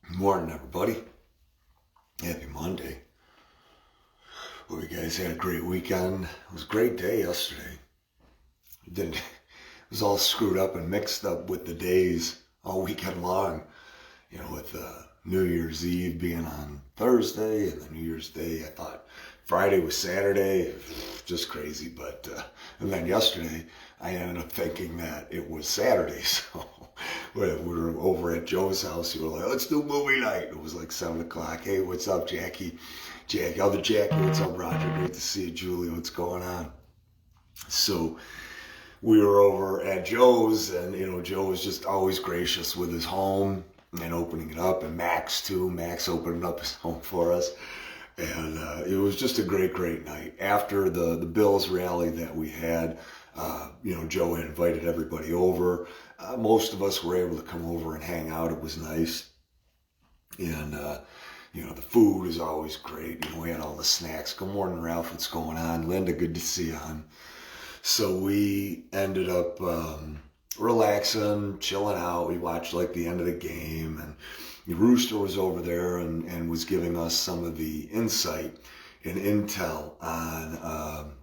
Good morning, everybody. Happy Monday. Hope you guys had a great weekend. It was a great day yesterday. It was all screwed up and mixed up with the days all weekend long. With New Year's Eve being on Thursday and then New Year's Day, I thought Friday was Saturday. Just crazy. And then yesterday, I ended up thinking that it was Saturday. So we were over at Joe's house. We were like, let's do movie night. It was like 7 o'clock. Hey, what's up, Jackie? Other Jackie, what's up, Roger? Great to see you. Julie, what's going on? So we were over at Joe's, and Joe was just always gracious with his home and opening it up, and Max too. Max opening up his home for us, and it was just a great night. After the Bills rally that we had, Joe had invited everybody over. Most of us were able to come over and hang out. It was nice, and the food is always great. We had all the snacks. Good morning, Ralph. What's going on? Linda, good to see you on. So we ended up relaxing, chilling out. We watched like the end of the game, and the Rooster was over there and was giving us some of the insight and intel on,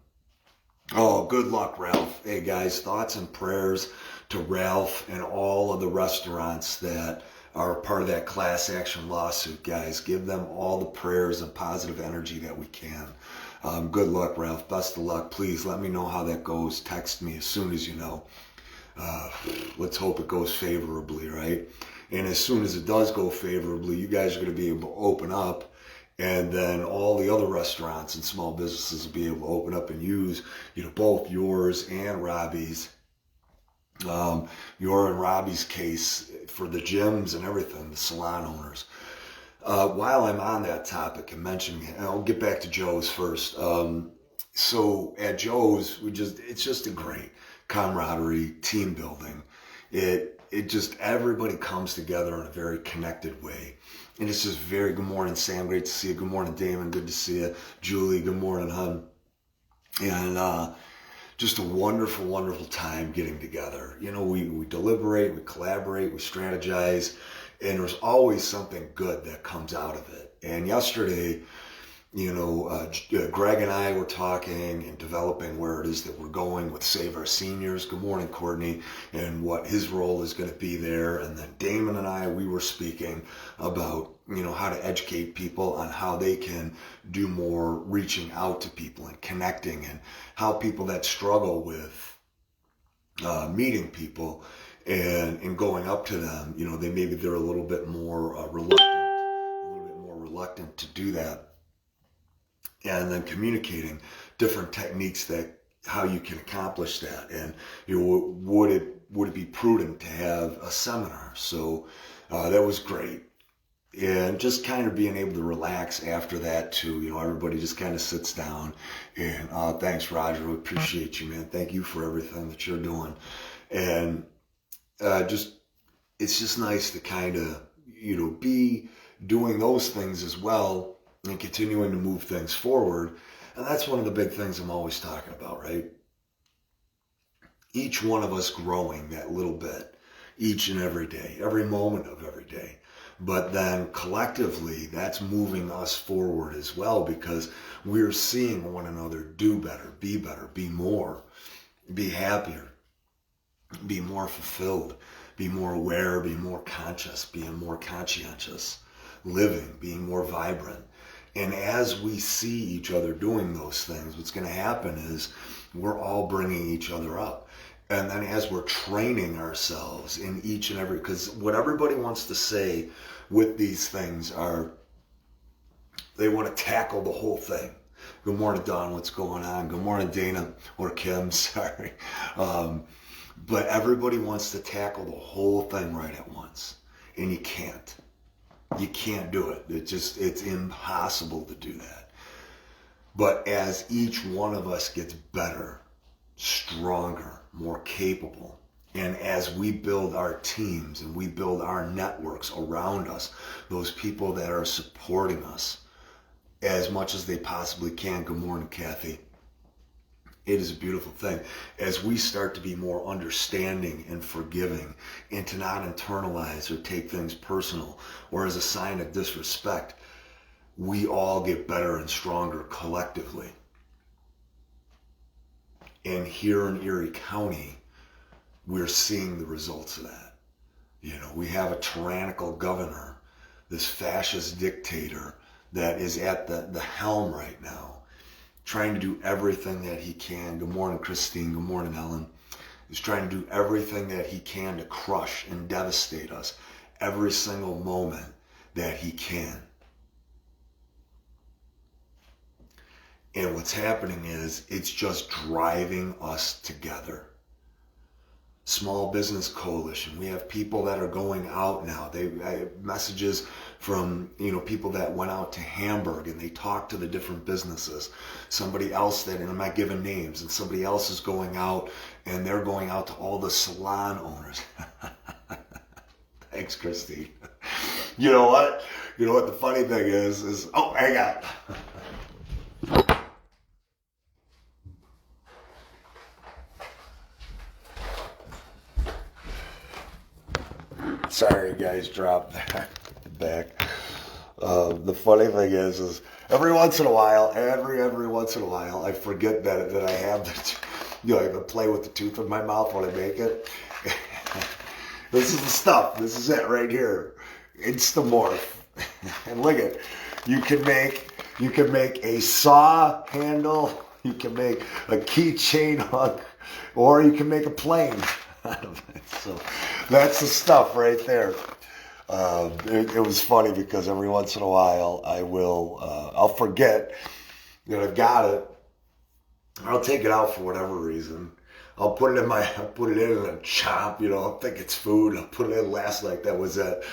good luck, Ralph. Hey guys, thoughts and prayers to Ralph and all of the restaurants that are part of that class action lawsuit, guys. Give them all the prayers and positive energy that we can. Good luck, Ralph. Best of luck. Please let me know how that goes. Text me as soon as you know. Let's hope it goes favorably, right? And as soon as it does go favorably, you guys are going to be able to open up, and then all the other restaurants and small businesses will be able to open up and use, both yours and Robbie's. Your and Robbie's case for the gyms and everything, the salon owners. While I'm on that topic and mentioning it, I'll get back to Joe's first. So at Joe's, it's just a great camaraderie, team building. It just, everybody comes together in a very connected way. And it's just very, good morning, Sam. Great to see you. Good morning, Damon. Good to see you. Julie, good morning, hon. And, just a wonderful time getting together. We deliberate, we collaborate, we strategize, and there's always something good that comes out of it. And yesterday, Greg and I were talking and developing where it is that we're going with Save Our Seniors. Good morning, Courtney, and what his role is going to be there. And then Damon and I, we were speaking about, how to educate people on how they can do more reaching out to people and connecting, and how people that struggle with meeting people and going up to them, they're a little bit more reluctant to do that. And then communicating different techniques that how you can accomplish that. And would it be prudent to have a seminar? So that was great. And just kind of being able to relax after that too. Everybody just kind of sits down and thanks, Roger. We appreciate you, man. Thank you for everything that you're doing. And it's just nice to kind of be doing those things as well, and continuing to move things forward. And that's one of the big things I'm always talking about, right? Each one of us growing that little bit, each and every day, every moment of every day. But then collectively, that's moving us forward as well, because we're seeing one another do better, be more, be happier, be more fulfilled, be more aware, be more conscious, being more conscientious, living, being more vibrant. And as we see each other doing those things, what's going to happen is we're all bringing each other up. And then as we're training ourselves in each and every, because what everybody wants to say with these things are, they want to tackle the whole thing. Good morning, Dawn. What's going on? Good morning, Dana, or Kim, sorry. But everybody wants to tackle the whole thing right at once. And you can't. You can't do it. It's impossible to do that. But as each one of us gets better, stronger, more capable, and as we build our teams and we build our networks around us, those people that are supporting us as much as they possibly can. Good morning, Kathy. It is a beautiful thing. As we start to be more understanding and forgiving and to not internalize or take things personal or as a sign of disrespect, we all get better and stronger collectively. And here in Erie County, we're seeing the results of that. You know, we have a tyrannical governor, this fascist dictator that is at the helm right now, trying to do everything that he can. Good morning, Christine. Good morning, Ellen. He's trying to do everything that he can to crush and devastate us every single moment that he can. And what's happening is it's just driving us together. Small Business Coalition. We have people that are going out now. I have messages from, people that went out to Hamburg and they talked to the different businesses. Somebody else that, and I'm not giving names, and somebody else is going out and they're going out to all the salon owners. Thanks, Christine. You know what? You know what the funny thing is, oh, hang on. Sorry, guys, dropped that back. The funny thing is every once in a while, I forget that I have the, I play with the tooth in my mouth when I make it. This is the stuff. This is it right here. Instamorph. And look at, you can make a saw handle, you can make a keychain hook, or you can make a plane out of it. So that's the stuff right there. It was funny because every once in a while I'll forget that I've got it. I'll take it out for whatever reason. I'll put it in and chomp, I think it's food. I'll put it in last night. That was it.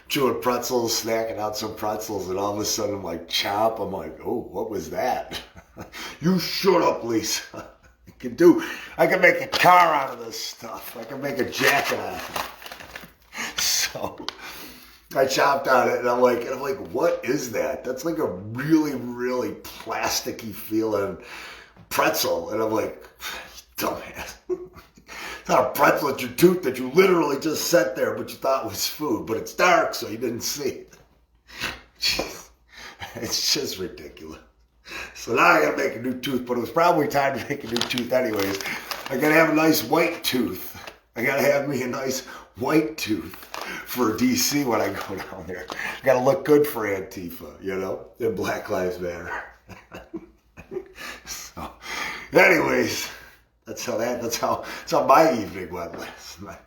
Chewing pretzels, snacking out some pretzels, and all of a sudden I'm like, chomp. I'm like, oh, what was that? You shut up, Lisa. I can make a car out of this stuff. I can make a jacket out of it. So I chopped on it and I'm like, what is that? That's like a really, really plasticky feeling pretzel. And I'm like, dumbass. It's not a pretzel, it's your tooth that you literally just set there, but you thought was food. But it's dark, so you didn't see it. Jeez. It's just ridiculous. So now I gotta make a new tooth, but it was probably time to make a new tooth anyways. I gotta have a nice white tooth. I gotta have me a nice white tooth for DC when I go down there. I gotta look good for Antifa, and Black Lives Matter. So, anyways, that's how my evening went last night.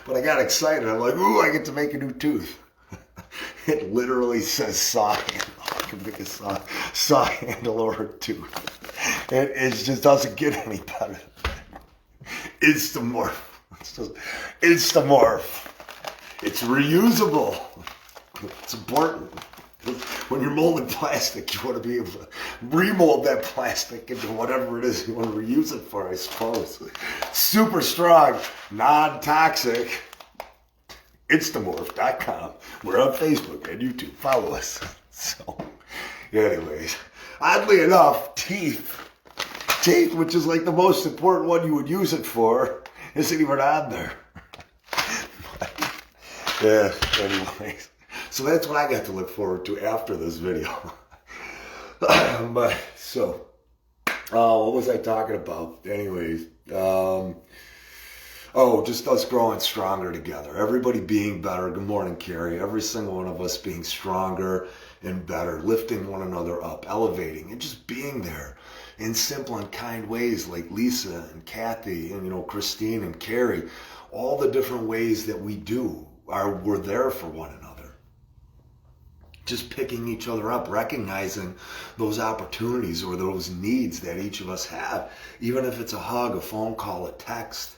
But I got excited. I'm like, ooh, I get to make a new tooth. It literally says saw handle. I can make a saw handle or a tooth. It just doesn't get any better. Instamorph. It's just Instamorph. It's reusable. It's important. When you're molding plastic, you want to be able to remold that plastic into whatever it is you want to reuse it for, I suppose. Super strong, non-toxic. Instamorph.com. We're on Facebook and YouTube. Follow us. So, anyways, oddly enough, teeth, which is like the most important one you would use it for, isn't even on there. Yeah, anyways. So that's what I got to look forward to after this video. What was I talking about? Anyways, just us growing stronger together. Everybody being better. Good morning, Carrie. Every single one of us being stronger and better, lifting one another up, elevating, and just being there in simple and kind ways like Lisa and Kathy and, Christine and Carrie. All the different ways that we do we're there for one another. Just picking each other up, recognizing those opportunities or those needs that each of us have, even if it's a hug, a phone call, a text,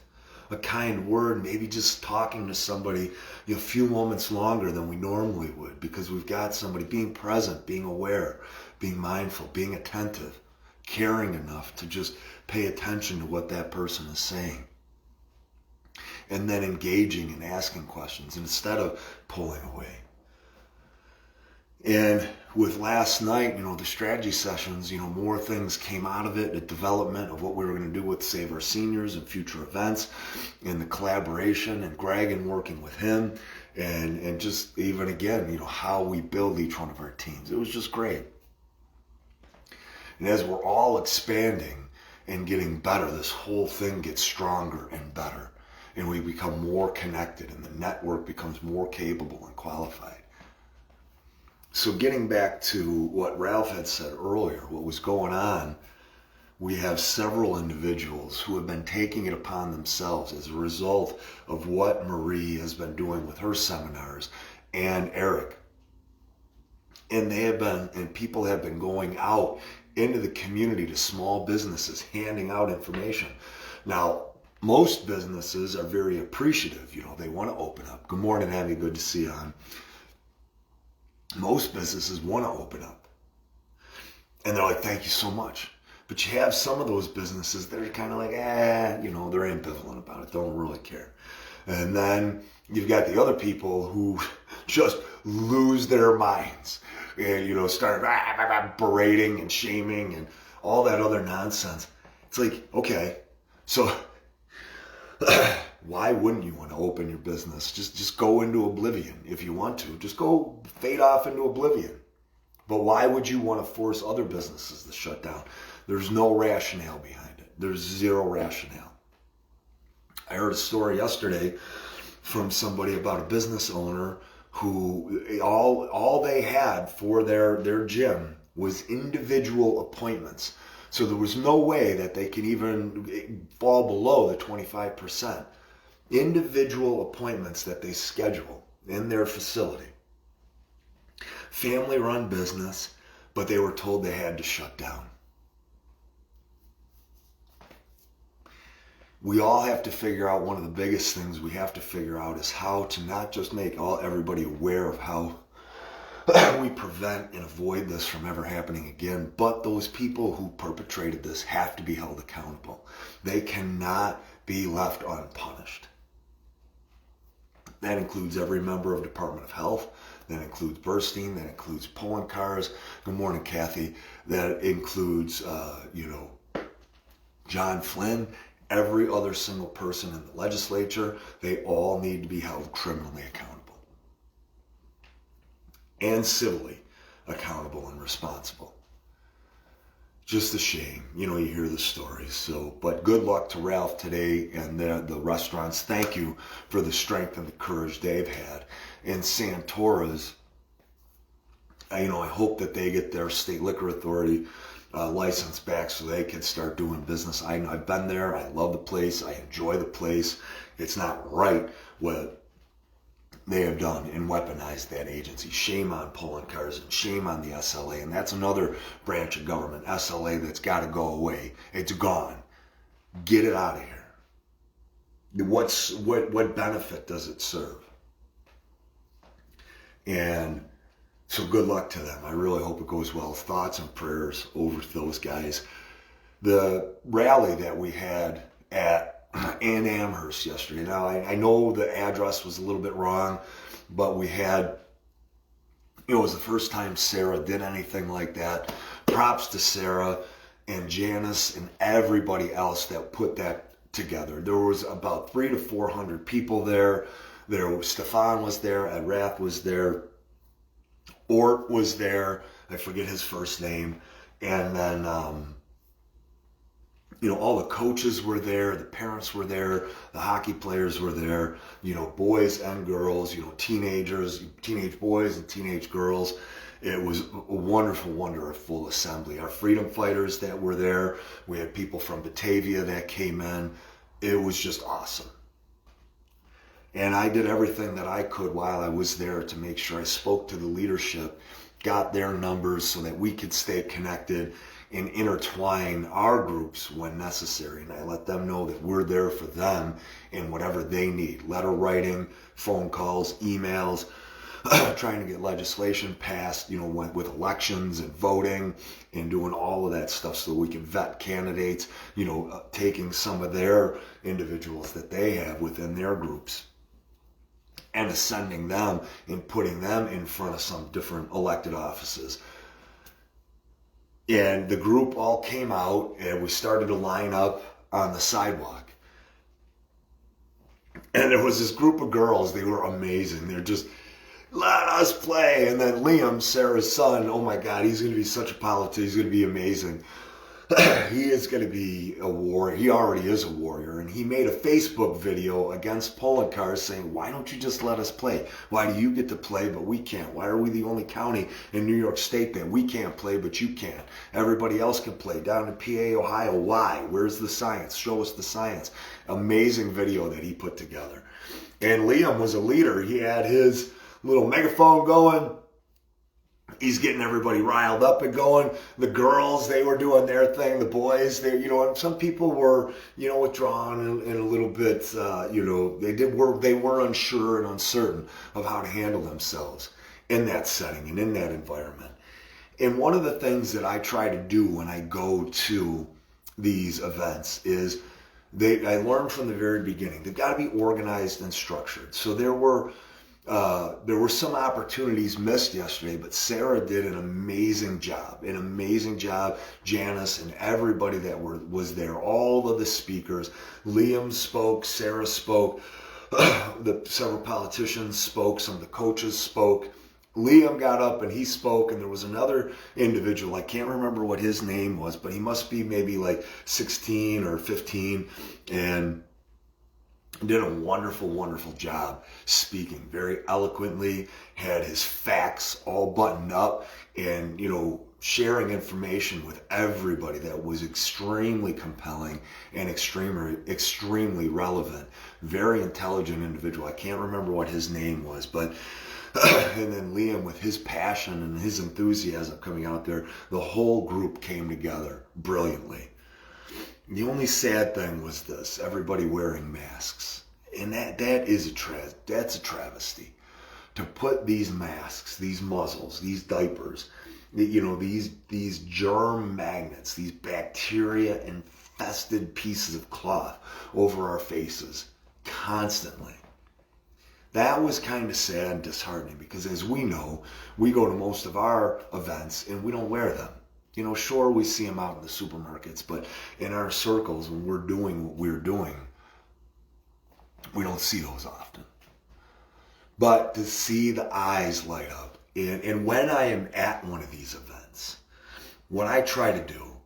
a kind word, maybe just talking to somebody a few moments longer than we normally would because we've got somebody, being present, being aware, being mindful, being attentive, caring enough to just pay attention to what that person is saying. And then engaging and asking questions instead of pulling away. And with last night, the strategy sessions, more things came out of it, the development of what we were going to do with Save Our Seniors and future events, and the collaboration, and Greg and working with him, and just even again, how we build each one of our teams. It was just great. And as we're all expanding and getting better, this whole thing gets stronger and better. And we become more connected, and the network becomes more capable and qualified. So getting back to what Ralph had said earlier, what was going on, we have several individuals who have been taking it upon themselves as a result of what Marie has been doing with her seminars, and Eric. And people have been going out into the community to small businesses, handing out information. Now, most businesses are very appreciative. They want to open up. Good morning, Abby. Good to see you on. Most businesses want to open up. And they're like, thank you so much. But you have some of those businesses that are kind of like, they're ambivalent about it, don't really care. And then you've got the other people who just lose their minds and, start berating and shaming and all that other nonsense. It's like, okay, so why wouldn't you want to open your business? Just go into oblivion if you want to. Just go fade off into oblivion. But why would you want to force other businesses to shut down? There's no rationale behind it. There's zero rationale. I heard a story yesterday from somebody about a business owner who all they had for their gym was individual appointments. So there was no way that they can even fall below the 25%. Individual appointments that they schedule in their facility. Family-run business, but they were told they had to shut down. We all have to figure out, one of the biggest things we have to figure out is how to not just make everybody aware of how we prevent and avoid this from ever happening again, but those people who perpetrated this have to be held accountable. They cannot be left unpunished. That includes every member of Department of Health. That includes Burstein. That includes pulling cars. Good morning, Kathy. That includes, John Flynn. Every other single person in the legislature. They all need to be held criminally accountable. And civilly accountable and responsible. Just a shame. You hear the stories. So, but good luck to Ralph today and the restaurants. Thank you for the strength and the courage they've had. And Santora's, I hope that they get their state liquor authority license back so they can start doing business. I've been there. I love the place. I enjoy the place. It's not right what they have done and weaponized that agency. Shame on pulling cars and shame on the SLA. And that's another branch of government, SLA, that's got to go away. It's gone. Get it out of here. What benefit does it serve? And so good luck to them. I really hope it goes well. Thoughts and prayers over those guys. The rally that we had at in Amherst yesterday. Now, I know the address was a little bit wrong, but we had, it was the first time Sarah did anything like that. Props to Sarah and Janice and everybody else that put that together. There was about 300 to 400 people there. Stefan was there, Ed Rath was there, Ort was there, I forget his first name, and then all the coaches were there, the parents were there, the hockey players were there, boys and girls, teenagers, teenage boys and teenage girls. It was a wonderful, wonderful assembly. Our freedom fighters that were there, we had people from Batavia that came in. It was just awesome. And I did everything that I could while I was there to make sure I spoke to the leadership, got their numbers so that we could stay connected and intertwine our groups when necessary. And I let them know that we're there for them in whatever they need. Letter writing, phone calls, emails, trying to get legislation passed, with elections and voting and doing all of that stuff so we can vet candidates, taking some of their individuals that they have within their groups and ascending them and putting them in front of some different elected offices. And the group all came out and we started to line up on the sidewalk. And there was this group of girls, they were amazing. They're just, let us play. And then Liam, Sarah's son, oh my God, he's going to be such a politician. He's going to be amazing. He is going to be a warrior. He already is a warrior. And he made a Facebook video against polling cars saying, why don't you just let us play? Why do you get to play, but we can't? Why are we the only county in New York State that we can't play, but you can't? Everybody else can play. Down in PA, Ohio, why? Where's the science? Show us the science. Amazing video that he put together. And Liam was a leader. He had his little megaphone going. He's getting everybody riled up and going. The girls, they were doing their thing. The boys, they, and some people were, withdrawn and a little bit, they were unsure and uncertain of how to handle themselves in that setting and in that environment. And one of the things that I try to do when I go to these events is I learned from the very beginning, they've got to be organized and structured. So there were some opportunities missed yesterday, but Sarah did an amazing job. Janice and everybody that was there, all of the speakers. Liam spoke, Sarah spoke, several politicians spoke, some of the coaches spoke. Liam got up and he spoke, and there was another individual, I can't remember what his name was, but he must be maybe like 16 or 15, and did a wonderful, wonderful job speaking very eloquently, had his facts all buttoned up, and, sharing information with everybody that was extremely compelling and extremely relevant. Very intelligent individual. I can't remember what his name was, but and then Liam, with his passion and his enthusiasm coming out there, the whole group came together brilliantly. The only sad thing was this: everybody wearing masks, and that's a travesty. To put these masks, these muzzles, these diapers, these germ magnets, these bacteria infested pieces of cloth over our faces constantly. That was kind of sad and disheartening, because as we know, we go to most of our events and we don't wear them. Sure, we see them out in the supermarkets, but in our circles, when we're doing what we're doing, we don't see those often. But to see the eyes light up, and when I am at one of these events, what I try to do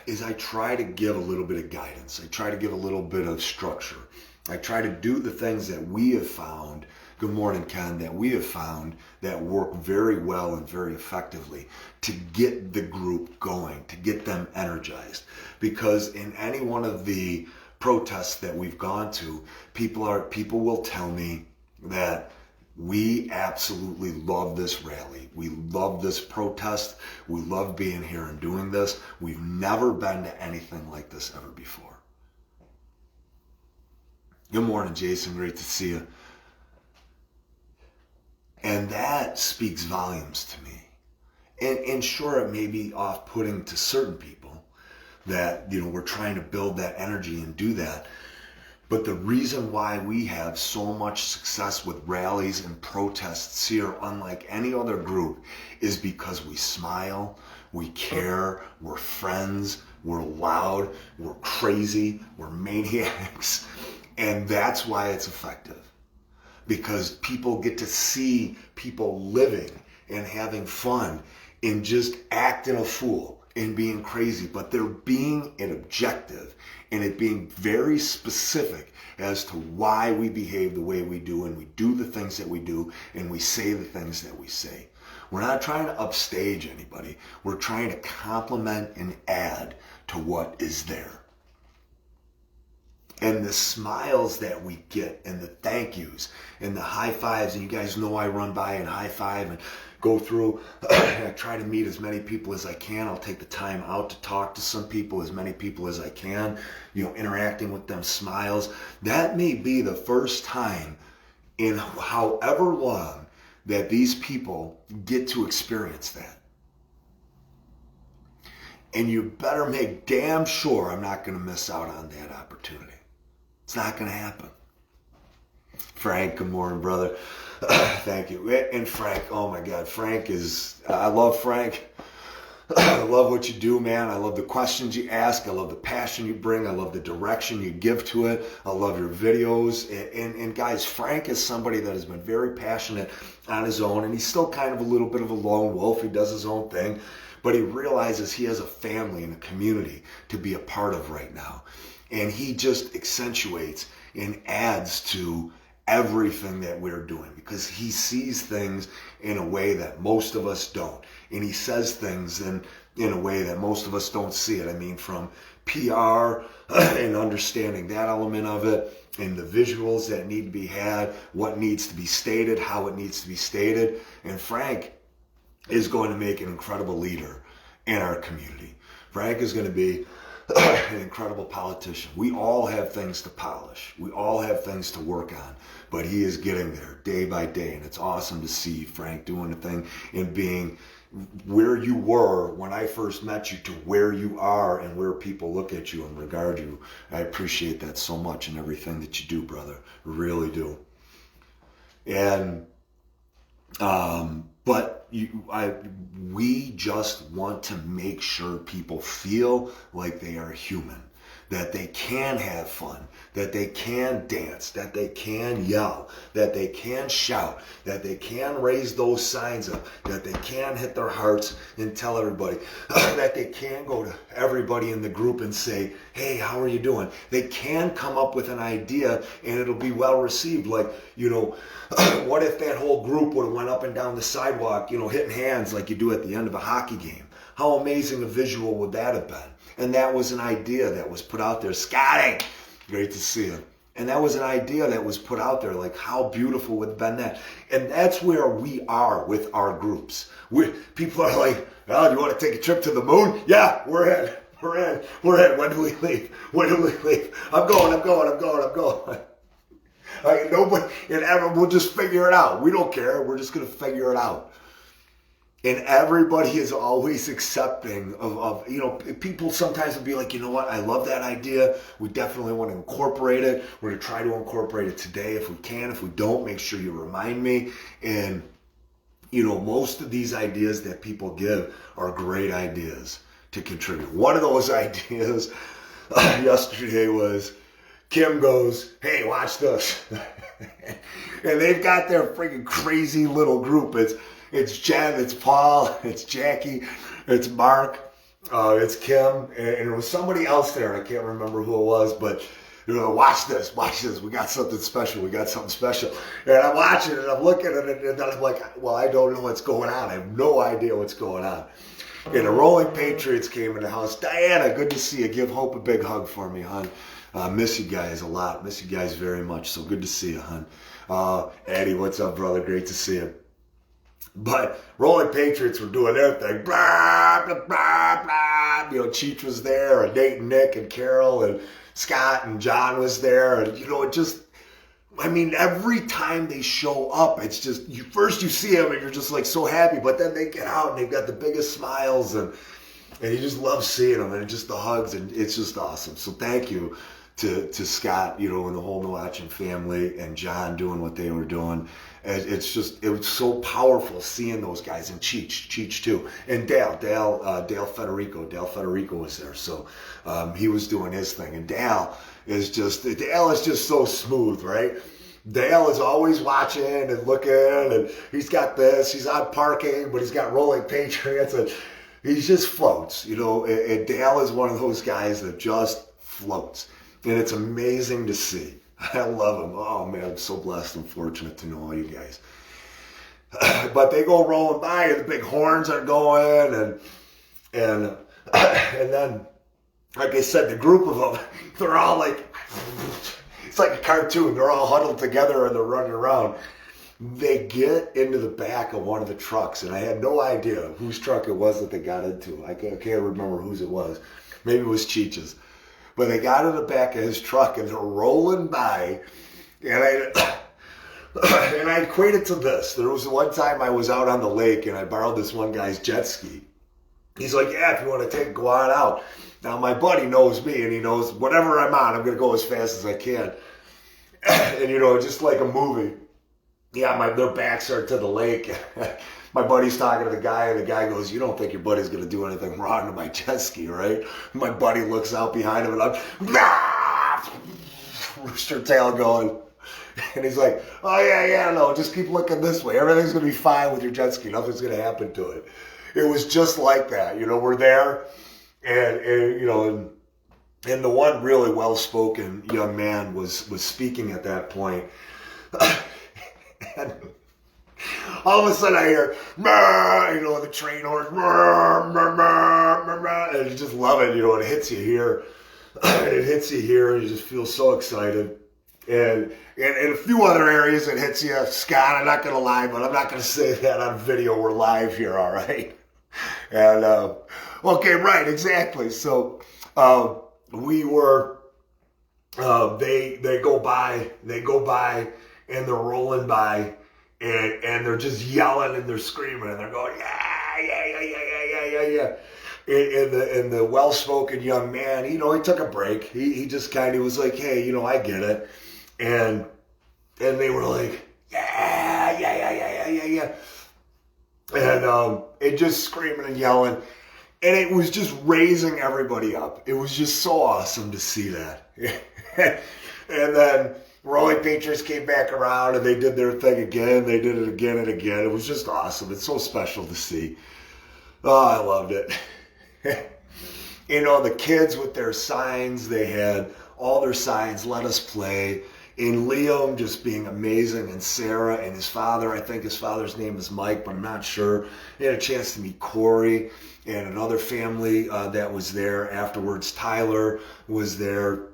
is I try to give a little bit of guidance. I try to give a little bit of structure. I try to do the things that we have found, good morning, Ken, that we have found that work very well and very effectively to get the group going, to get them energized. Because in any one of the protests that we've gone to, people will tell me that we absolutely love this rally. We love this protest. We love being here and doing this. We've never been to anything like this ever before. Good morning, Jason. Great to see you. And that speaks volumes to me. And sure, it may be off-putting to certain people that, we're trying to build that energy and do that. But the reason why we have so much success with rallies and protests here, unlike any other group, is because we smile, we care, we're friends, we're loud, we're crazy, we're maniacs. And that's why it's effective. Because people get to see people living and having fun and just acting a fool and being crazy. But they're being an objective and it being very specific as to why we behave the way we do, and we do the things that we do, and we say the things that we say. We're not trying to upstage anybody. We're trying to complement and add to what is there. And the smiles that we get and the thank yous and the high fives, and you guys know I run by and high five and go through. I try to meet as many people as I can. I'll take the time out to talk to some people, as many people as I can, interacting with them, smiles. That may be the first time in however long that these people get to experience that. And you better make damn sure I'm not going to miss out on that opportunity. It's not going to happen. Frank, good morning, brother. Thank you. And Frank, oh my God, Frank I love Frank. I love what you do, man. I love the questions you ask. I love the passion you bring. I love the direction you give to it. I love your videos. And guys, Frank is somebody that has been very passionate on his own, and he's still kind of a little bit of a lone wolf. He does his own thing, but he realizes he has a family and a community to be a part of right now. And he just accentuates and adds to everything that we're doing because he sees things in a way that most of us don't. And he says things in a way that most of us don't see it. I mean, from PR and understanding that element of it and the visuals that need to be had, what needs to be stated, how it needs to be stated. And Frank is going to make an incredible leader in our community. Frank is going to be an incredible politician. We all have things to polish. We all have things to work on, but he is getting there day by day. And it's awesome to see Frank doing the thing and being where you were when I first met you to where you are and where people look at you and regard you. I appreciate that so much and everything that you do, brother. Really do. And, but we just want to make sure people feel like they are human, that they can have fun, that they can dance, that they can yell, that they can shout, that they can raise those signs up, that they can hit their hearts and tell everybody, that they can go to everybody in the group and say, hey, how are you doing? They can come up with an idea and it'll be well received. Like, what if that whole group would have went up and down the sidewalk, hitting hands like you do at the end of a hockey game? How amazing a visual would that have been? And that was an idea that was put out there. Scotty, great to see you. And that was an idea that was put out there. Like, how beautiful would have been that? And that's where we are with our groups. People are like, oh, do you want to take a trip to the moon? Yeah, we're in. When do we leave? I'm going. Nobody, and we'll just figure it out. We don't care. We're just going to figure it out. And everybody is always accepting of people sometimes will be like, you know what, I love that idea. We definitely want to incorporate it. We're going to try to incorporate it today if we can. If we don't, make sure you remind me. And, most of these ideas that people give are great ideas to contribute. One of those ideas yesterday was, Kim goes, hey, watch this. And they've got their freaking crazy little group. It's Jen, it's Paul, it's Jackie, it's Mark, it's Kim, and there was somebody else there. I can't remember who it was, but watch this. We got something special. And I'm watching it, and I'm looking at it, and then I'm like, well, I don't know what's going on. I have no idea what's going on. And the Rolling Patriots came in the house. Diana, good to see you. Give Hope a big hug for me, hon. Miss you guys a lot. Miss you guys very much. So good to see you, hon. Eddie, what's up, brother? Great to see you. But Rolling Patriots were doing their thing. Blah, blah, blah, blah. Cheech was there, and Nate and Nick and Carol and Scott and John was there. And, every time they show up, it's just, first you see them and you're just like so happy, but then they get out and they've got the biggest smiles and you just love seeing them and just the hugs, and it's just awesome. So thank you to Scott, and the whole Noachin family and John doing what they were doing. It was so powerful seeing those guys, and Cheech too, and Dale Federico. Dale Federico was there, so he was doing his thing, and Dale is just so smooth, right? Dale is always watching and looking, and he's got this. He's on parking, but he's got Rolling Patriots, and he just floats, And Dale is one of those guys that just floats, and it's amazing to see. I love him. Oh man, I'm so blessed and fortunate to know all you guys. But they go rolling by, and the big horns are going, and then, like I said, the group of them, they're all like, it's like a cartoon. They're all huddled together and they're running around. They get into the back of one of the trucks, and I had no idea whose truck it was that they got into. I can't remember whose it was. Maybe it was Cheech's. But they got in the back of his truck, and they're rolling by, and I equate it to this. There was one time I was out on the lake, and I borrowed this one guy's jet ski. He's like, yeah, if you want to go on out. Now, my buddy knows me, and he knows whatever I'm on, I'm going to go as fast as I can. And, just like a movie. Yeah, their backs are to the lake. My buddy's talking to the guy, and the guy goes, "You don't think your buddy's going to do anything wrong to my jet ski, right?" My buddy looks out behind him, and I'm, rooster tail going. And he's like, "Oh, yeah, no, just keep looking this way. Everything's going to be fine with your jet ski. Nothing's going to happen to it." It was just like that. We're there, and the one really well-spoken young man was speaking at that point. And all of a sudden I hear, the train horn, and you just love it, it hits you here. It hits you here, and you just feel so excited. And in a few other areas it hits you. Scott, I'm not going to lie, but I'm not going to say that on video. We're live here, all right? And, okay, right, exactly. So we were, they go by, and they're rolling by, and they're just yelling and they're screaming and they're going, yeah. And the well-spoken young man, he took a break. He just kind of was like, "Hey, I get it." And they were like, yeah. And it just screaming and yelling. And it was just raising everybody up. It was just so awesome to see that. And then Rolling Patriots came back around and they did their thing again. They did it again and again. It was just awesome. It's so special to see. Oh, I loved it. The kids with their signs, they had all their signs, "Let us play." And Liam just being amazing, and Sarah and his father, I think his father's name is Mike, but I'm not sure. They had a chance to meet Corey and another family that was there afterwards. Tyler was there.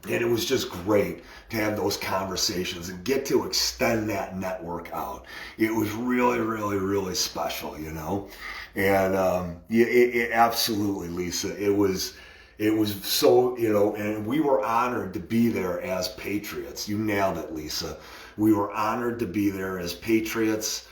And it was just great to have those conversations and get to extend that network out. It was really, really, really special, And it absolutely, Lisa, it was so, and we were honored to be there as patriots. You nailed it, Lisa. We were honored to be there as patriots,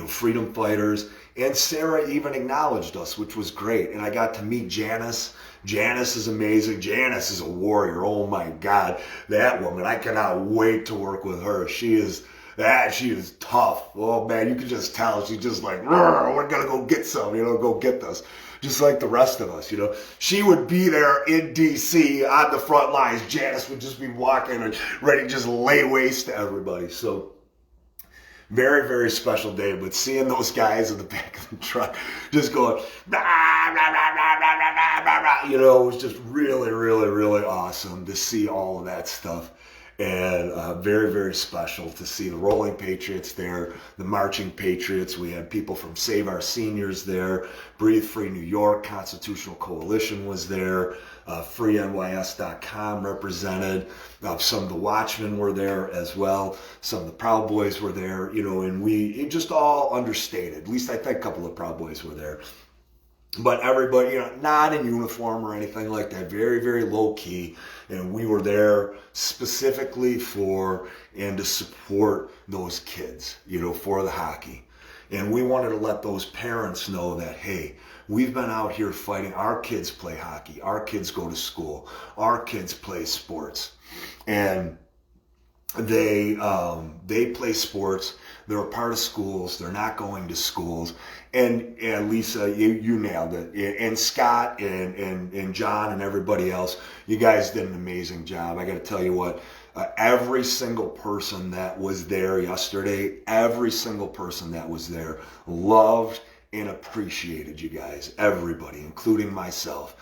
freedom fighters. And Sarah even acknowledged us, which was great. And I got to meet Janice. Janice is amazing. Janice is a warrior. Oh my God, that woman! I cannot wait to work with her. She is tough. Oh man, you can just tell she's just like, we're gonna go get some. Go get this. Just like the rest of us. She would be there in DC on the front lines. Janice would just be walking and ready to just lay waste to everybody. So. Very, very special day, but seeing those guys in the back of the truck just going, rah, rah, rah, rah, rah, rah, rah, it was just really, really, really awesome to see all of that stuff. And very, very special to see the Rolling Patriots there, the Marching Patriots. We had people from Save Our Seniors there, Breathe Free New York, Constitutional Coalition was there, FreeNYS.com represented. Some of the Watchmen were there as well. Some of the Proud Boys were there, and it just all understated. At least I think a couple of Proud Boys were there. But everybody, not in uniform or anything like that, very, very low key. And we were there specifically for and to support those kids, for the hockey. And we wanted to let those parents know that, hey, we've been out here fighting. Our kids play hockey. Our kids go to school. Our kids play sports. And they play sports. They're a part of schools. They're not going to schools. And Lisa, you nailed it. And Scott and John and everybody else, you guys did an amazing job. I got to tell you what, every single person that was there yesterday, every single person that was there loved and appreciated you guys, everybody, including myself.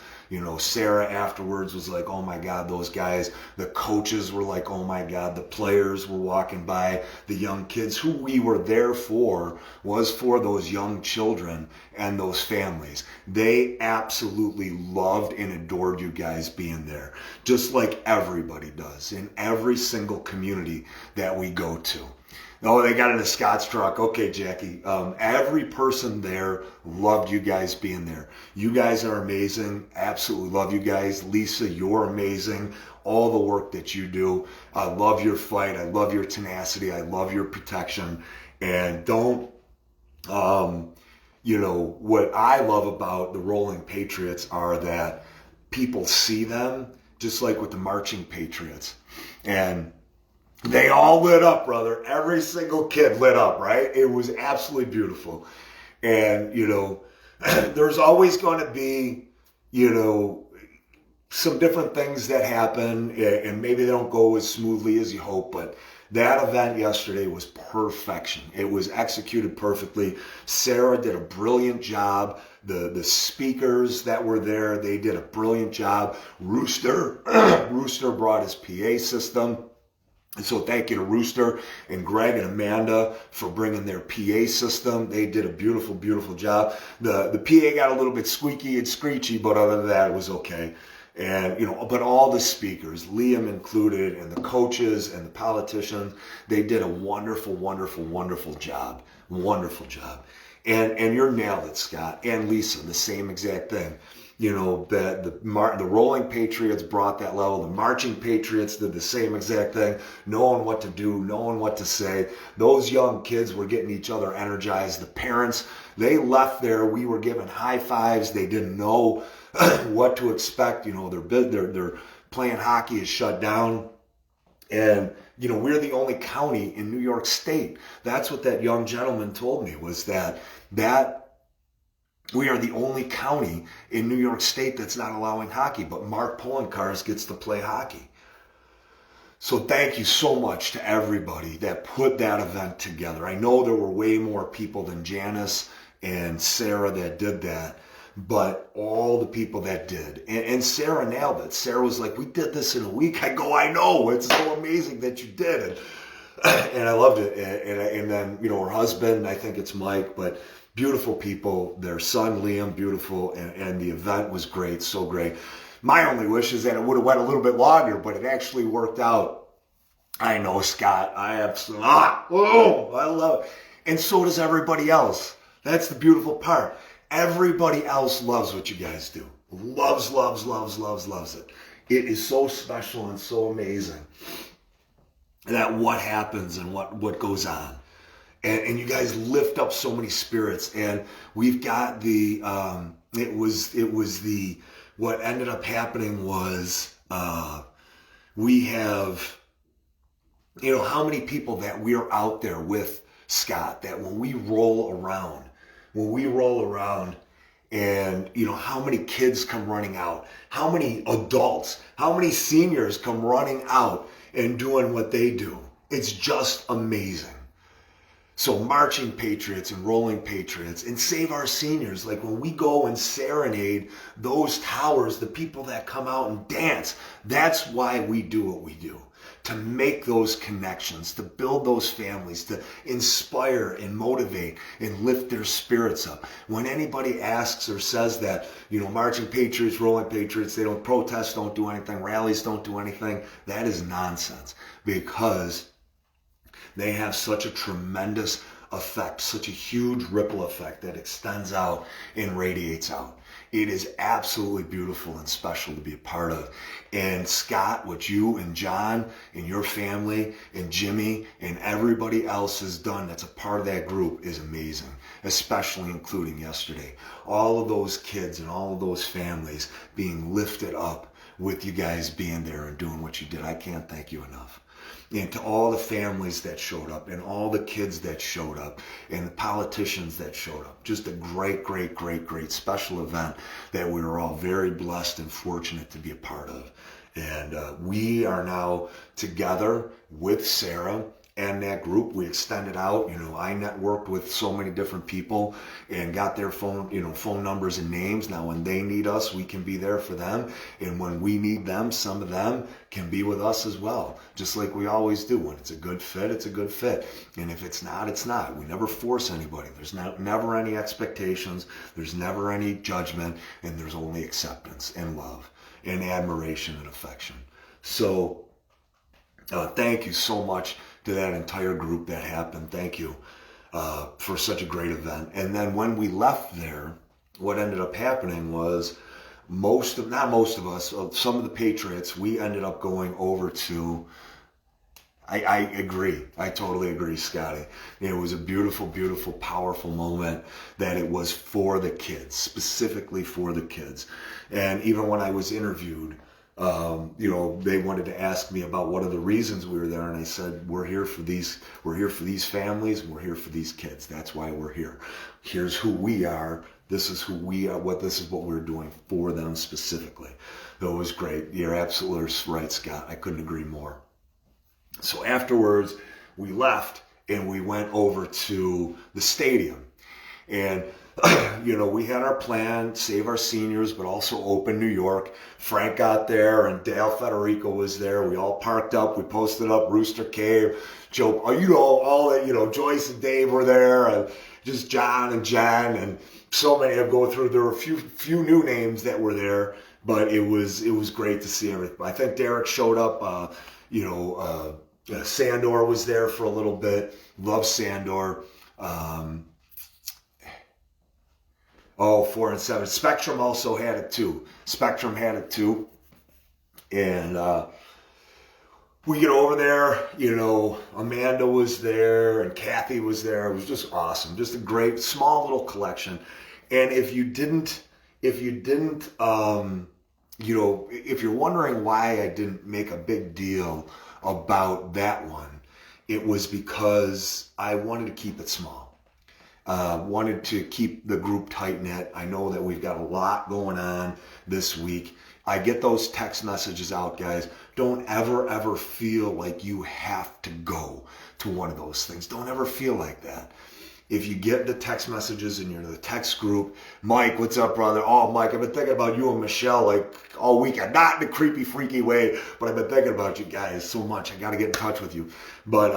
Sarah afterwards was like, "Oh my God, those guys." The coaches were like, "Oh my God." The players were walking by. The young kids, who we were there for, was for those young children and those families. They absolutely loved and adored you guys being there, just like everybody does in every single community that we go to. Oh, they got in a Scott's truck. Okay, Jackie. Every person there loved you guys being there. You guys are amazing. Absolutely love you guys. Lisa, you're amazing. All the work that you do. I love your fight. I love your tenacity. I love your protection. And what I love about the Rolling Patriots are that people see them, just like with the Marching Patriots. And They all lit up, brother. Every single kid lit up, right? It was absolutely beautiful. And, there's always going to be, some different things that happen, and maybe they don't go as smoothly as you hope, but that event yesterday was perfection. It was executed perfectly. Sarah did a brilliant job. The speakers that were there, they did a brilliant job. Rooster brought his PA system. And so thank you to Rooster and Greg and Amanda for bringing their PA system. They did a beautiful, beautiful job. The PA got a little bit squeaky and screechy, but other than that, it was okay. And, but all the speakers, Liam included, and the coaches and the politicians, they did a wonderful, wonderful, wonderful job. Wonderful job. And you're nailed it, Scott. And Lisa, the same exact thing. The Rolling Patriots brought that level. The Marching Patriots did the same exact thing, knowing what to do, knowing what to say. Those young kids were getting each other energized. The parents, they left there. We were giving high fives. They didn't know what to expect. Their playing hockey is shut down. And, we're the only county in New York State. That's what that young gentleman told me, was that we are the only county in New York State that's not allowing hockey, but Mark Poloncarz gets to play hockey. So thank you so much to everybody that put that event together. I know there were way more people than Janice and Sarah that did that, but all the people that did. And Sarah nailed it. Sarah was like, we did this in a week. I go, I know. It's so amazing that you did. And I loved it. And then, her husband, I think it's Mike, but beautiful people. Their son, Liam, beautiful. And the event was great, so great. My only wish is that it would have went a little bit longer, but it actually worked out. I know, Scott. I absolutely, I love it. And so does everybody else. That's the beautiful part. Everybody else loves what you guys do. Loves it. It is so special and so amazing that what happens and what goes on. And you guys lift up so many spirits. And we've got what ended up happening was we have, how many people that we're out there with, Scott, that when we roll around and, how many kids come running out, how many adults, how many seniors come running out and doing what they do. It's just amazing. So Marching Patriots and Rolling Patriots and Save Our Seniors, like when we go and serenade those towers, the people that come out and dance, that's why we do what we do. To make those connections, to build those families, to inspire and motivate and lift their spirits up. When anybody asks or says that, Marching Patriots, Rolling Patriots, they don't protest, don't do anything, rallies don't do anything, that is nonsense, because they have such a tremendous effect, such a huge ripple effect that extends out and radiates out. It is absolutely beautiful and special to be a part of. And Scott, what you and John and your family and Jimmy and everybody else has done that's a part of that group is amazing, especially including yesterday. All of those kids and all of those families being lifted up with you guys being there and doing what you did. I can't thank you enough. And to all the families that showed up and all the kids that showed up and the politicians that showed up. Just a great, great, great, great special event that we were all very blessed and fortunate to be a part of. And we are now together with Sarah and that group. We extended out. I networked with so many different people and got their phone numbers and names. Now, when they need us, we can be there for them. And when we need them, some of them can be with us as well, just like we always do. When it's a good fit, it's a good fit. And if it's not, it's not. We never force anybody. There's never any expectations. There's never any judgment. And there's only acceptance and love and admiration and affection. So thank you so much to that entire group that happened. Thank you for such a great event. And then when we left there, what ended up happening was not most of us, some of the Patriots, we ended up going over to, I agree. I totally agree, Scotty. It was a beautiful, beautiful, powerful moment that it was for the kids, specifically for the kids. And even when I was interviewed They wanted to ask me about what are the reasons we were there, and I said, we're here for these families, and we're here for these kids. That's why we're here. Here's who we are. This is who we are. This is what we're doing for them specifically. That was great. You're absolutely right, Scott. I couldn't agree more. So afterwards, we left and we went over to the stadium. And, we had our plan, save our seniors, but also open New York. Frank got there and Dale Federico was there. We all parked up. We posted up Rooster Cave. Joe, all that, Joyce and Dave were there, and just John and Jen, and so many of go through. There were a few new names that were there, but it was great to see everything. I think Derek showed up. Sandor was there for a little bit. Love Sandor. 4 and 7. Spectrum also had it too. And we get over there, Amanda was there and Kathy was there. It was just awesome. Just a great small little collection. And if you're wondering why I didn't make a big deal about that one, it was because I wanted to keep it small. Wanted to keep the group tight-knit. I know that we've got a lot going on this week. I get those text messages out, guys. Don't ever feel like you have to go to one of those things. Don't ever feel like that. If you get the text messages and you're in the text group, Mike, what's up, brother? Oh, Mike, I've been thinking about you and Michelle like all weekend. Not in a creepy, freaky way, but I've been thinking about you guys so much. I got to get in touch with you. But,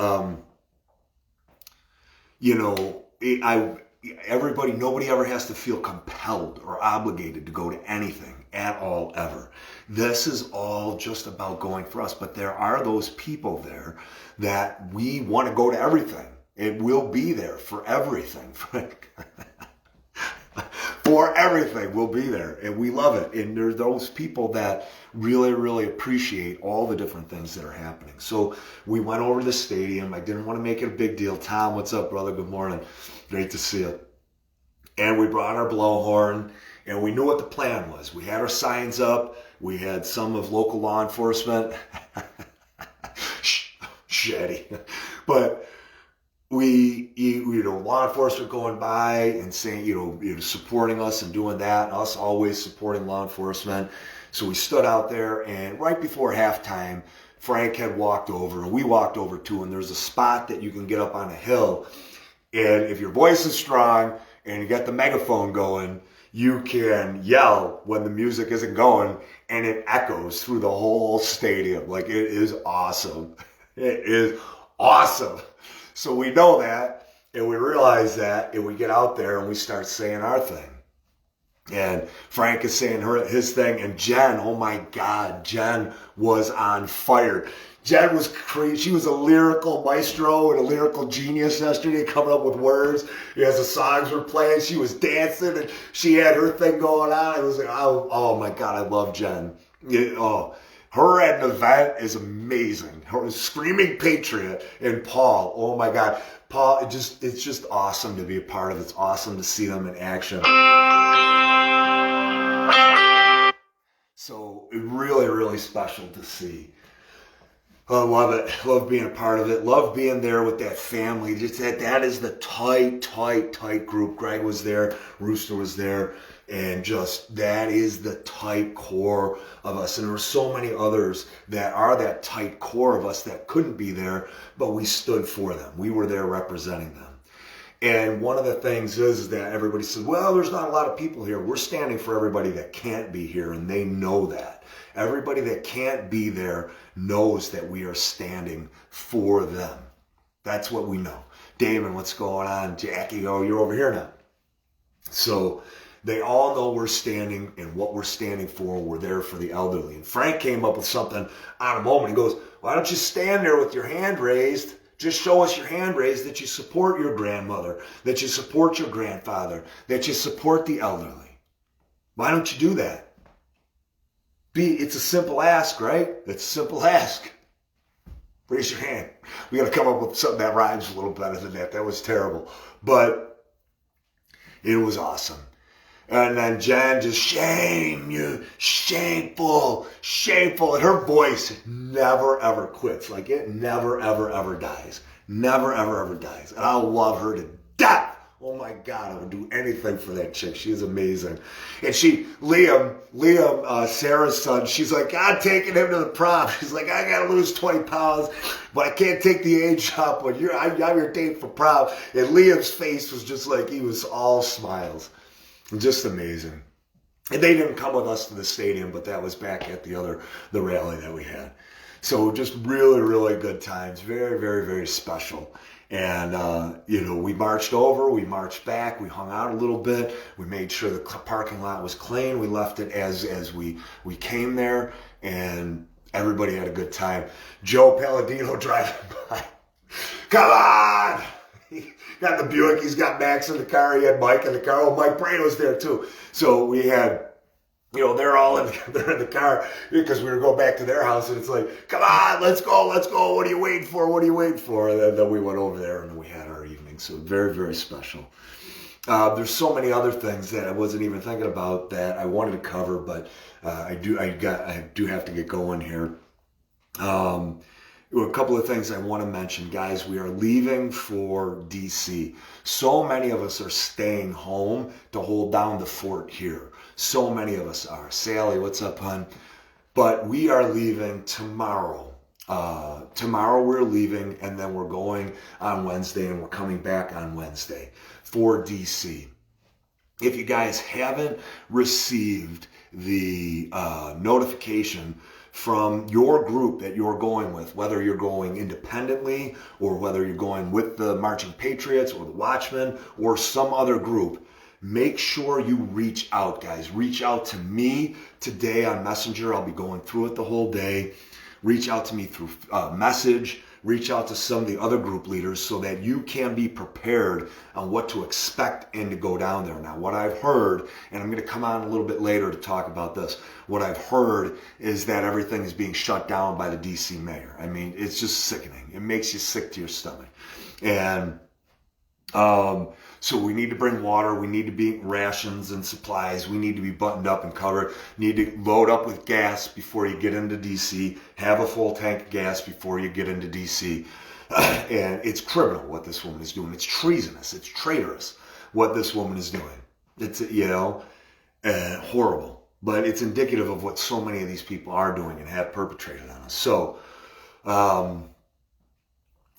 nobody ever has to feel compelled or obligated to go to anything at all, ever. This is all just about going for us. But there are those people there that we want to go to everything. It will be there for everything. For everything, we'll be there. And we love it. And there's those people that really, really appreciate all the different things that are happening. So we went over to the stadium. I didn't want to make it a big deal. Tom, what's up, brother? Good morning. Great to see you. And we brought our blowhorn, and we knew what the plan was. We had our signs up. We had some of local law enforcement. Shitty. But law enforcement going by and saying, supporting us and doing that, and us always supporting law enforcement. So we stood out there, and right before halftime, Frank had walked over, and we walked over too, and there's a spot that you can get up on a hill, and if your voice is strong and you got the megaphone going, you can yell when the music isn't going, and it echoes through the whole stadium. Like, it is awesome. It is awesome. So we know that, and we realize that, and we get out there and we start saying our thing. And Frank is saying his thing, and Jen, oh my God, Jen was on fire. Jen was crazy. She was a lyrical maestro and a lyrical genius yesterday, coming up with words. As the songs were playing, she was dancing, and she had her thing going on. It was like, oh my God, I love Jen. Her at an event is amazing. Her Screaming Patriot and Paul. Oh my God. Paul, it's just awesome to be a part of. It's awesome to see them in action. So really, really special to see. I love it. Love being a part of it. Love being there with that family. Just that is the tight group. Greg was there. Rooster was there. And just that is the tight core of us. And there were so many others that are that tight core of us that couldn't be there, but we stood for them. We were there representing them. And one of the things is that everybody says, well, there's not a lot of people here. We're standing for everybody that can't be here, and they know that. Everybody that can't be there knows that we are standing for them. That's what we know. Damon, what's going on? Jackie, oh, you're over here now. So they all know we're standing and what we're standing for. We're there for the elderly. And Frank came up with something on a moment. He goes, why don't you stand there with your hand raised? Just show us your hand raised that you support your grandmother, that you support your grandfather, that you support the elderly. Why don't you do that? It's a simple ask, right? It's a simple ask. Raise your hand. We got to come up with something that rhymes a little better than that. That was terrible. But it was awesome. And then Jen just, shame you, shameful, shameful. And her voice never, ever quits. Like it never, ever, ever dies. Never, ever, ever dies. And I love her to death. Oh my God, I would do anything for that chick. She is amazing. And Liam, Sarah's son, she's like, I'm taking him to the prom. She's like, I got to lose 20 pounds, but I can't take the age up. But I'm your date for prom. And Liam's face was just like, he was all smiles. Just amazing. And they didn't come with us to the stadium, but that was back at the rally that we had. So just really, really good times. Very, very, very special. And, we marched over, we marched back, we hung out a little bit. We made sure the parking lot was clean. We left it as we came there, and everybody had a good time. Joe Palladino driving by. Come on! He got the Buick, he's got Max in the car, he had Mike in the car. Oh, Mike Brado's there too. So we had, they're in the car because we were going back to their house, and it's like, come on, let's go. What are you waiting for? And then we went over there and we had our evening. So very, very special. There's so many other things that I wasn't even thinking about that I wanted to cover, but I do have to get going here. A couple of things I want to mention, guys. We are leaving for DC. So many of us are staying home to hold down the fort here. So many of us are. Sally, what's up, hon? But we are leaving tomorrow. Tomorrow we're leaving, and then we're going on Wednesday, and we're coming back on Wednesday for DC. If you guys haven't received the notification from your group that you're going with, whether you're going independently or whether you're going with the Marching Patriots or the Watchmen or some other group, make sure you reach out, guys. Reach out to me today on Messenger. I'll be going through it the whole day. Reach out to me through message. Reach out to some of the other group leaders so that you can be prepared on what to expect and to go down there. Now, what I've heard, and I'm going to come on a little bit later to talk about this, what I've heard is that everything is being shut down by the DC mayor. I mean, it's just sickening. It makes you sick to your stomach. And so we need to bring water. We need to be rations and supplies. We need to be buttoned up and covered. Need to load up with gas before you get into DC. Have a full tank of gas before you get into DC. And it's criminal what this woman is doing. It's treasonous. It's traitorous what this woman is doing. It's, horrible. But it's indicative of what so many of these people are doing and have perpetrated on us. So,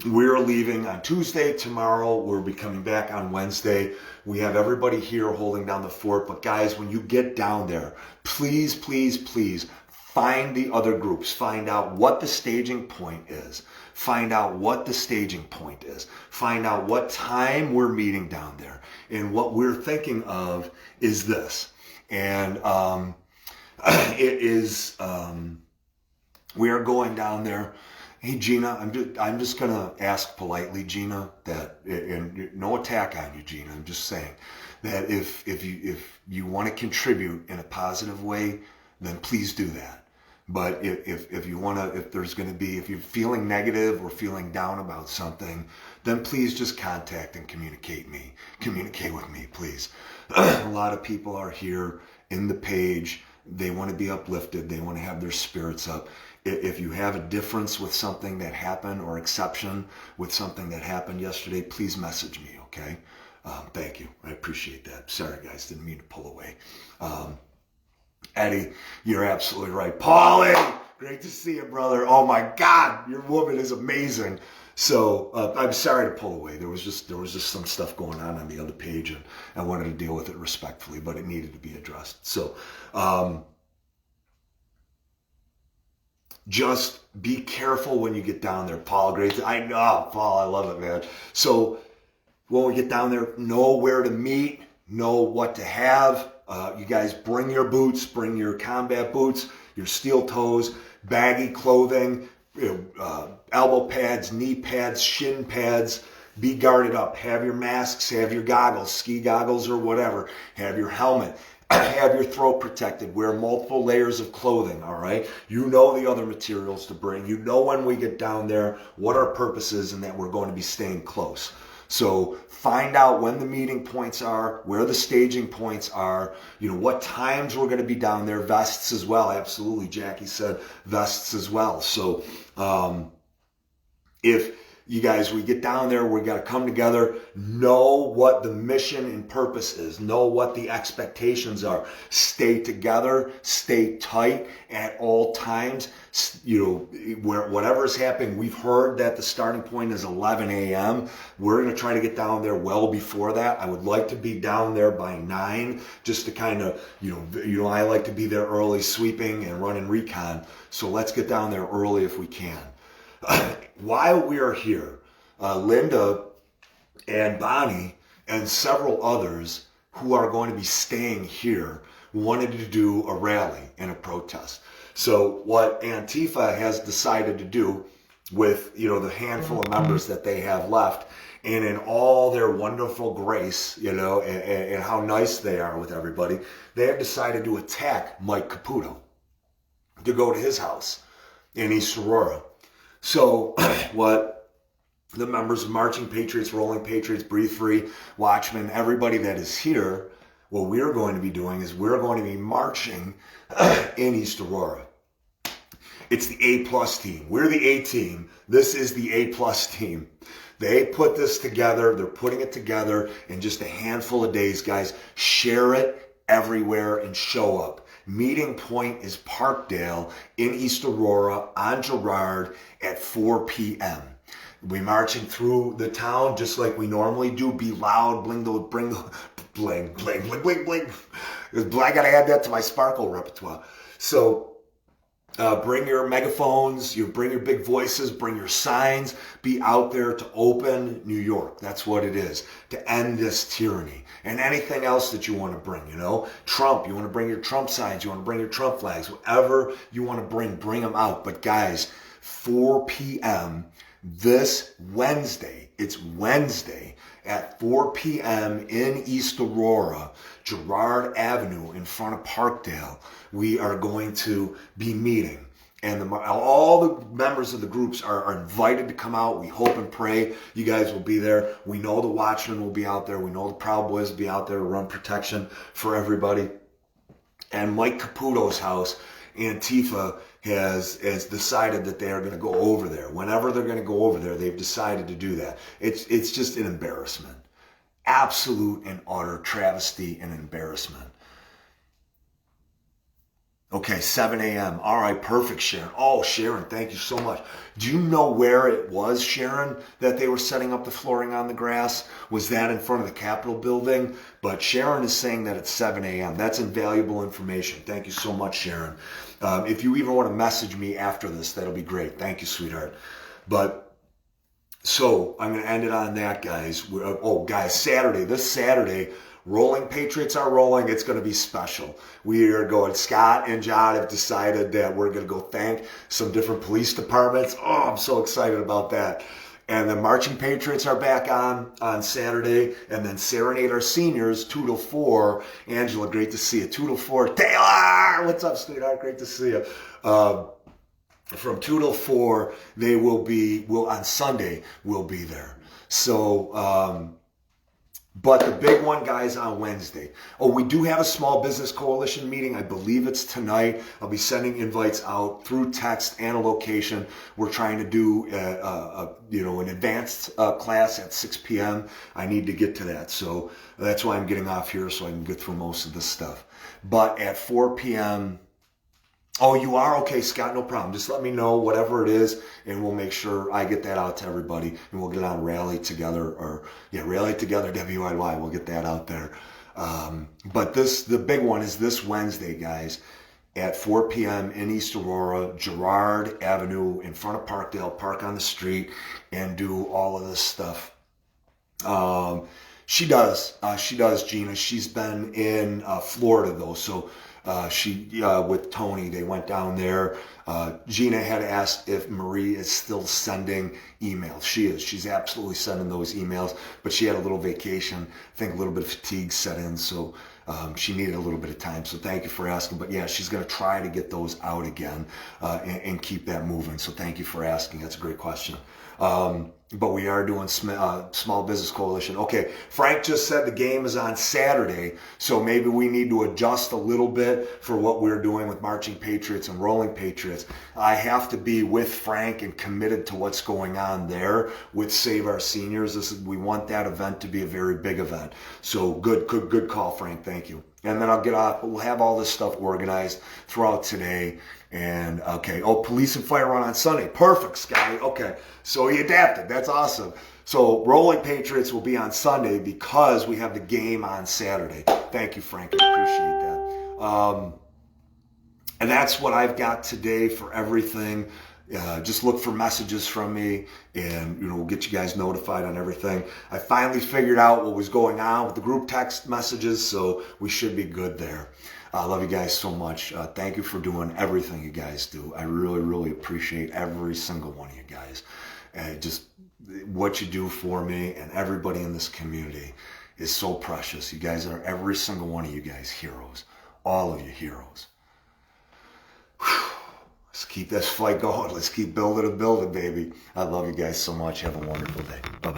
we're leaving on Tuesday. Tomorrow, we'll be coming back on Wednesday. We have everybody here holding down the fort. But guys, when you get down there, please, please, please find the other groups. Find out what the staging point is. Find out what the staging point is. Find out what time we're meeting down there. And what we're thinking of is this. And it is, we are going down there. Hey, Gina, I'm just going to ask politely, Gina, that, and no attack on you, Gina, I'm just saying that if you want to contribute in a positive way, then please do that. But if you want to, if you're feeling negative or feeling down about something, then please just contact and communicate with me, please. A lot of people are here in the page. They want to be uplifted. They want to have their spirits up. If you have a difference with something that happened or exception with something that happened yesterday, please message me, okay? Thank you. I appreciate that. Sorry, guys. Didn't mean to pull away. Eddie, you're absolutely right. Paulie, great to see you, brother. Oh, my God. Your woman is amazing. So I'm sorry to pull away. There was just some stuff going on the other page, and I wanted to deal with it respectfully, but it needed to be addressed. So just be careful when you get down there. Paul, great. I know, Paul, I love it, man. So when we get down there, know where to meet, know what to have. You guys bring your boots, bring your combat boots, your steel toes, baggy clothing, elbow pads, knee pads, shin pads. Be guarded up. Have your masks, have your goggles, ski goggles or whatever. Have your helmet. Have your throat protected. Wear multiple layers of clothing, all right? You know the other materials to bring. You know when we get down there what our purpose is and that we're going to be staying close. So find out when the meeting points are, where the staging points are, what times we're going to be down there, vests as well. Absolutely. Jackie said vests as well. So if you guys, we get down there, we got to come together, know what the mission and purpose is, know what the expectations are. Stay together, stay tight at all times. Whatever is happening, we've heard that the starting point is 11 a.m. We're going to try to get down there well before that. I would like to be down there by 9, just to kind of, I like to be there early sweeping and running recon. So let's get down there early if we can. While we are here, Linda and Bonnie and several others who are going to be staying here wanted to do a rally and a protest. So what Antifa has decided to do with, the handful of members that they have left, and in all their wonderful grace, and how nice they are with everybody, they have decided to attack Mike Caputo, to go to his house in East Aurora. So what the members of Marching Patriots, Rolling Patriots, Breathe Free, Watchmen, everybody that is here, what we're going to be doing is we're going to be marching in East Aurora. It's the A+ team. We're the A team. This is the A+ team. They put this together. They're putting it together in just a handful of days, guys. Share it everywhere and show up. Meeting point is Parkdale in East Aurora on Girard at 4 p.m. We're marching through the town just like we normally do. Be loud, bling, bling, bling, bling, bling, bling. I gotta add that to my sparkle repertoire. So bring your megaphones, bring your big voices, bring your signs. Be out there to open New York. That's what it is, to end this tyranny. And anything else that you want to bring, Trump, you want to bring your Trump signs, you want to bring your Trump flags, whatever you want to bring them out. But guys, 4 p.m. this Wednesday, it's Wednesday at 4 p.m. in East Aurora, Girard Avenue in front of Parkdale, we are going to be meeting. And all the members of the groups are invited to come out. We hope and pray you guys will be there. We know the Watchmen will be out there. We know the Proud Boys will be out there to run protection for everybody. And Mike Caputo's house, Antifa has decided that they are going to go over there. Whenever they're going to go over there, they've decided to do that. It's just an embarrassment. Absolute and utter travesty and embarrassment. Okay, 7 a.m. All right, perfect, Sharon. Oh, Sharon, thank you so much. Do you know where it was, Sharon, that they were setting up the flooring on the grass? Was that in front of the Capitol building? But Sharon is saying that it's 7 a.m. That's invaluable information. Thank you so much, Sharon. If you even want to message me after this, that'll be great. Thank you, sweetheart. But so I'm going to end it on that, guys. Guys, this Saturday, Rolling Patriots are rolling. It's going to be special. We are going, Scott and John have decided that we're going to go thank some different police departments. Oh, I'm so excited about that. And the Marching Patriots are back on Saturday. And then Serenade Our Seniors, 2 till 4. Angela, great to see you. 2 till 4. Taylor, what's up, sweetheart? Great to see you. From 2 till 4, they on Sunday, we'll be there. So, but the big one, guys, on Wednesday. Oh, we do have a small business coalition meeting. I believe it's tonight. I'll be sending invites out through text and a location. We're trying to do an advanced class at 6 p.m. I need to get to that. So that's why I'm getting off here so I can get through most of this stuff. But at 4 p.m., oh, you are? Okay, Scott, no problem. Just let me know whatever it is, and we'll make sure I get that out to everybody, and we'll get on Rally Together, Rally Together, WIY. We'll get that out there. But the big one is this Wednesday, guys, at 4 p.m. in East Aurora, Girard Avenue, in front of Parkdale, park on the street, and do all of this stuff. She does, Gina. She's been in Florida, though, so... with Tony, they went down there. Gina had asked if Marie is still sending emails. She is. She's absolutely sending those emails, but she had a little vacation. I think a little bit of fatigue set in, so she needed a little bit of time. So thank you for asking. But yeah, she's going to try to get those out again and keep that moving. So thank you for asking. That's a great question. But we are doing Small Business Coalition. Okay, Frank just said the game is on Saturday, so maybe we need to adjust a little bit for what we're doing with Marching Patriots and Rolling Patriots. I have to be with Frank and committed to what's going on there with Save Our Seniors. We want that event to be a very big event. So good call, Frank. Thank you. And then I'll get off. We'll have all this stuff organized throughout today. And okay, Police and Fire Run on Sunday. Perfect, Scotty. Okay, so he adapted. That's awesome. So Rolling Patriots will be on Sunday because we have the game on Saturday. Thank you, Frank. I appreciate that. And that's what I've got today for everything. Just look for messages from me, and we'll get you guys notified on everything. I finally figured out what was going on with the group text messages, so we should be good there. I love you guys so much. Thank you for doing everything you guys do. I really, really appreciate every single one of you guys. Just what you do for me and everybody in this community is so precious. You guys are, every single one of you guys, heroes. All of you heroes. Whew. Let's keep this fight going. Let's keep building, baby. I love you guys so much. Have a wonderful day. Bye-bye.